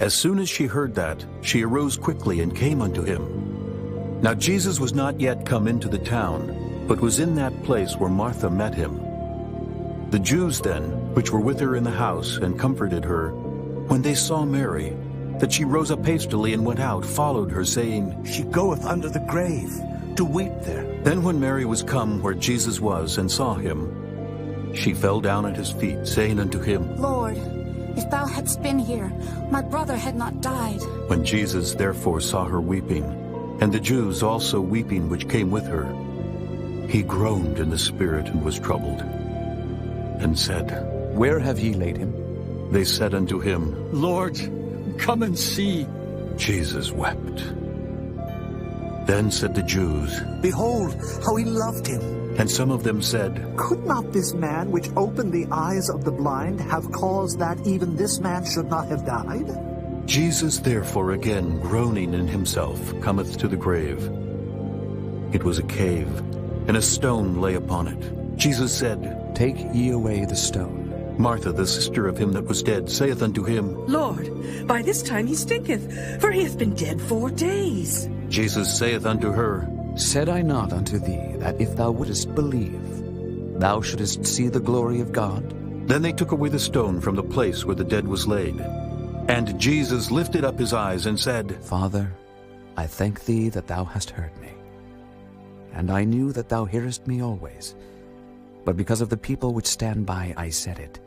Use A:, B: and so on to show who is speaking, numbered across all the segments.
A: As soon as she heard that, she arose quickly and came unto him. Now Jesus was not yet come into the town, but was in that place where Martha met him. The Jews then, which were with her in the house, and comforted her, when they saw Mary, that she rose up hastily and went out, followed her, saying,
B: She goeth under the grave, to weep there.
A: Then when Mary was come where Jesus was, and saw him, she fell down at his feet, saying unto him,
C: Lord, if thou hadst been here, my brother had not died.
A: When Jesus therefore saw her weeping, and the Jews also weeping which came with her, he groaned in the spirit and was troubled, and said,
D: Where have ye laid him?
A: They said unto him,
E: Lord, come and see.
A: Jesus wept. Then said the Jews,
B: Behold, how he loved him.
A: and some of them said,
F: Could not this man which opened the eyes of the blind have caused that even this man should not have died?
A: Jesus therefore again groaning in himself cometh to the grave. It was a cave, and a stone lay upon it. Jesus said,
D: Take ye away the stone.
A: Martha, the sister of him that was dead, saith unto him,
G: Lord, by this time he stinketh, for he hath been dead 4 days.
A: Jesus saith unto her,
D: Said I not unto thee, that if thou wouldest believe, thou shouldest see the glory of God?
A: Then they took away the stone from the place where the dead was laid. And Jesus lifted up his eyes and said,
D: Father, I thank thee that thou hast heard me. And I knew that thou hearest me always. But because of the people which stand by I said it,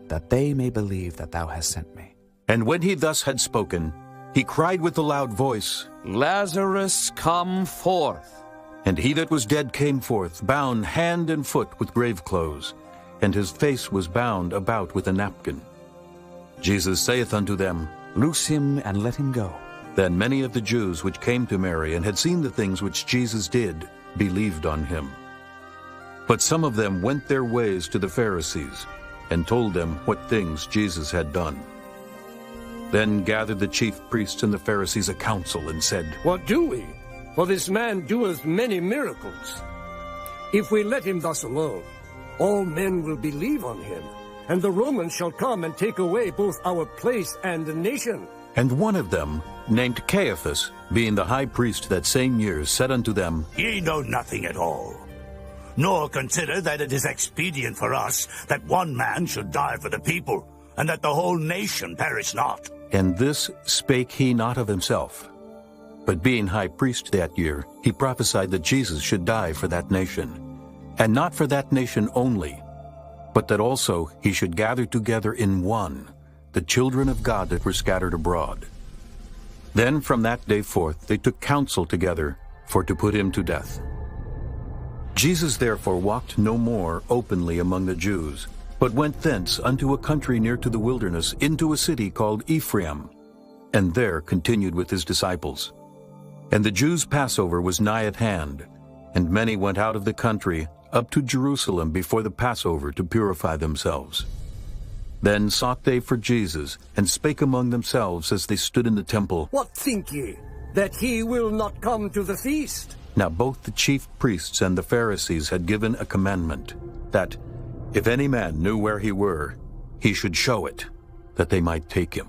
D: that they may believe that thou hast sent me.
A: And when he thus had spoken, he cried with a loud voice,
D: Lazarus, come forth.
A: And he that was dead came forth, bound hand and foot with grave clothes, and his face was bound about with a napkin. Jesus saith unto them,
D: Loose him and let him go.
A: Then many of the Jews which came to Mary and had seen the things which Jesus did believed on him. But some of them went their ways to the Pharisees, and told them what things Jesus had done. Then gathered the chief priests and the Pharisees a council, and said,
E: What do we? For this man doeth many miracles. If we let him thus alone, all men will believe on him, and the Romans shall come and take away both our place and the nation.
A: And one of them, named Caiaphas, being the high priest that same year, said unto them,
B: Ye know nothing at all, nor consider that it is expedient for us that one man should die for the people, and that the whole nation perish not.
A: And this spake he not of himself. But being high priest that year, he prophesied that Jesus should die for that nation, and not for that nation only, but that also he should gather together in one the children of God that were scattered abroad. Then from that day forth they took counsel together for to put him to death. Jesus therefore walked no more openly among the Jews, but went thence unto a country near to the wilderness, into a city called Ephraim, and there continued with his disciples. And the Jews' Passover was nigh at hand, and many went out of the country up to Jerusalem before the Passover to purify themselves. Then sought they for Jesus, and spake among themselves as they stood in the temple,
E: What think ye, that he will not come to the feast?
A: Now both the chief priests and the Pharisees had given a commandment, that if any man knew where he were, he should show it, that they might take him.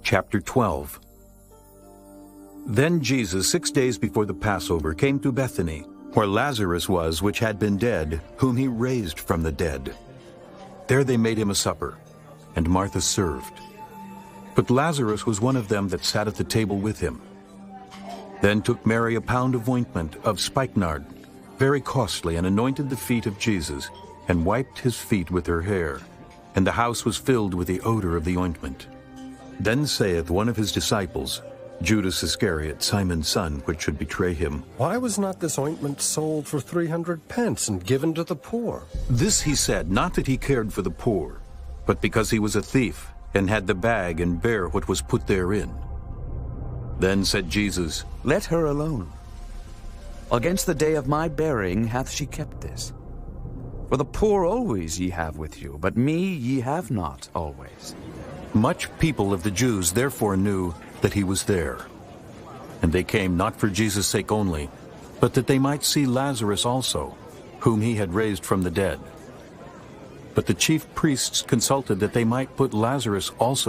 A: Chapter 12. Then Jesus, 6 days before the Passover, came to Bethany, where Lazarus was, which had been dead, whom he raised from the dead. There they made him a supper, and Martha served. But Lazarus was one of them that sat at the table with him. Then took Mary a pound of ointment of spikenard, very costly, and anointed the feet of Jesus, and wiped his feet with her hair. And the house was filled with the odor of the ointment. Then saith one of his disciples, Judas Iscariot, Simon's son, which should betray him,
H: Why was not this ointment sold for 300 pence and given to the poor?
A: This he said, not that he cared for the poor, but because he was a thief, and had the bag, and bare what was put therein. Then said Jesus,
D: Let her alone. Against the day of my burying hath she kept this. For the poor always ye have with you, but me ye have not always.
A: Much people of the Jews therefore knew that he was there. And they came not for Jesus' sake only, but that they might see Lazarus also, whom he had raised from the dead. But the chief priests consulted that they might put Lazarus also